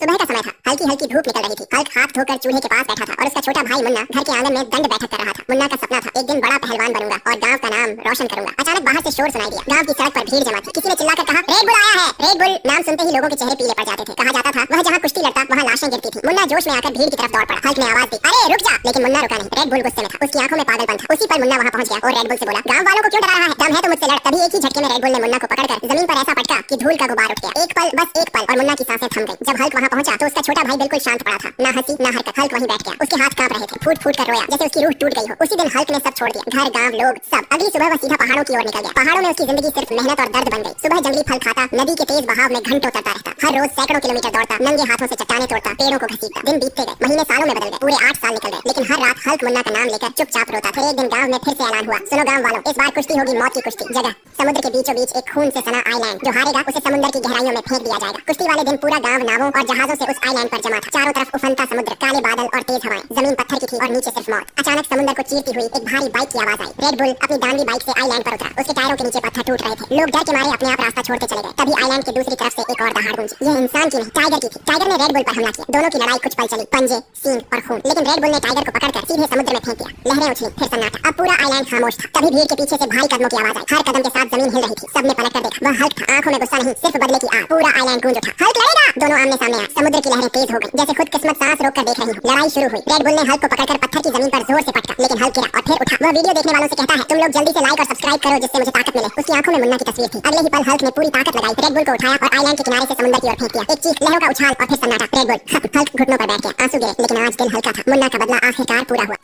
सुबह का समय था। हल्की हल्की धूप निकल रही थी। हल्क हाथ धोकर चूल्हे के पास बैठा था और उसका छोटा भाई मुन्ना घर के आंगन में दंड बैठक कर रहा था। मुन्ना का सपना था, एक दिन बड़ा पहलवान बनूंगा और गांव का नाम रोशन करूंगा। अचानक बाहर से शोर सुनाई दिया। गांव की सड़क पर भीड़ जमा थी। किसी ने चिल्लाकर कहा, रेड बुल आया है। रेड बुल नाम सुनते ही लोगों के चेहरे पीले पड़ जाते थे। कहा जाता था वह जहाँ कुश्ती लड़ता वहाँ लाशें गिरती थी। मुन्ना जोश में आकर भीड़ की तरफ दौड़ पड़ा। हल्क ने आवाज दी, अरे रुक जा, लेकिन मुन्ना रुका नहीं। रेड बुल गुस्से में था, उसकी आंखों में पागलपन था। उसी पर मुन्ना वहाँ पहुंच गया और रेड बुल से बोला, गांव वालों को क्यों डरा रहा है? दम है तो मुझसे लड़। तभी एक ही झटके में रेड बुल ने मुन्ना को पकड़कर जमीन पर ऐसा पटका कि धूल का गुबार उठ गया। एक पल, बस एक पल, और मुन्ना की सांसें थम गईं। जब हल्क वहाँ पहुंचा तो उसका छोटा भाई बिल्कुल शांत पड़ा था, ना हंसी ना हरकत। हल्क वहीं बैठ गया। उसके हाथ कांप रहे थे, फूट फूट कर रोया जैसे उसकी रूह टूट गई हो। उसी दिन हल्क ने सब छोड़ दिया, घर गांव लोग सब। अगली सुबह वह सीधा पहाड़ों की ओर निकल गया। पहाड़ों में उसकी जिंदगी सिर्फ मेहनत और दर्द बन गई। सुबह जंगली फल खाता, नदी के तेज बहाव में घंटों तरता रहता। हर रोज सैकड़ों किलोमीटर दौड़ता, नंगे हाथों से चट्टानें तोड़ता, पेड़ों को घसीटता। दिन बीतते गए, महीने सालों में बदल गए, पूरे 8 साल निकल गए। लेकिन हर रात हल्क मुन्ना का नाम लेकर चुपचाप रोता था। एक दिन गांव में फिर से ऐलान हुआ, सुनो गांव वालों, इस बार कुश्ती होगी मौत की कुश्ती। जगह समुद्र के बीचों बीच एक खून से सना आइलैंड। जो हारेगा उसे समुद्र की गहराइयों में फेंक दिया जाएगा। कुश्ती वाले दिन पूरा गांव नावों और जहाजों से उस आइलैंड पर जमा था। चारों तरफ उफनता समुद्र, काले बादल और तेज हवाएं। जमीन पत्थर की थी और नीचे सिर्फ मौत। अचानक समुद्र को चीरती हुई एक भारी बाइक की आवाज आई। रेड बुल अपनी दानवी बाइक से आइलैंड पर उतरा। उसके टायरों के नीचे पत्थर टूट रहे थे। लोग डर के मारे अपने आप रास्ता छोड़ते चले गए। तभी आइलैंड की दूसरी तरफ से एक और दहाड़ गूंजी। यह इंसान की नहीं, टाइगर की थी। टाइगर ने रेड बुल पर हमला किया। दोनों की लड़ाई कुछ पल चली, पंजे, सींग और खून। लेकिन रेड बुल ने टाइगर को पकड़कर सीधे समुद्र में फेंक दिया। लहरें उछली, फिर सन्नाटा। अब पूरा आइलैंड खामोश था। तभी भीड़ के पीछे से भारी कदमों की आवाज आई। हर कदम के साथ जमीन हिल रही थी। सबने पलट कर देखा, वह हल्क था। आंखों में गुस्सा नहीं, सिर्फ बदले की आग। पूरा आइलैंड गूंज उठा, हल्क लड़ेगा। दोनों आमने सामने आए। समुद्र की लहरें तेज हो गई, जैसे खुद किस्मत सांस रोक कर देख रही हो। लड़ाई शुरू हुई। रेड बुल ने हल्क को पकड़कर पत्थर की जमीन पर जोर से पटका, लेकिन हल्क गिरा और फिर उठा। वह वीडियो देखने वालों से कहता है, तुम लोग जल्दी से लाइक और सब्सक्राइब करो जिससे मुझे ताकत मिले। उसकी आंखों में मुन्ना की तस्वीर थी। अगले ही पल हल्क ने पूरी ताकत लगाई, रेड बुल को उठाया और आइलैंड के किनारे से समुद्र की ओर फेंक दिया। एक चीख, लहरों का उछाल और फिर सन्नाटा। रेड बुल हल्क घुटनों पर बैठ गया। आंसू गिरे, लेकिन आज दिल हल्का था। मुन्ना का बदला आखिरकार पूरा हुआ।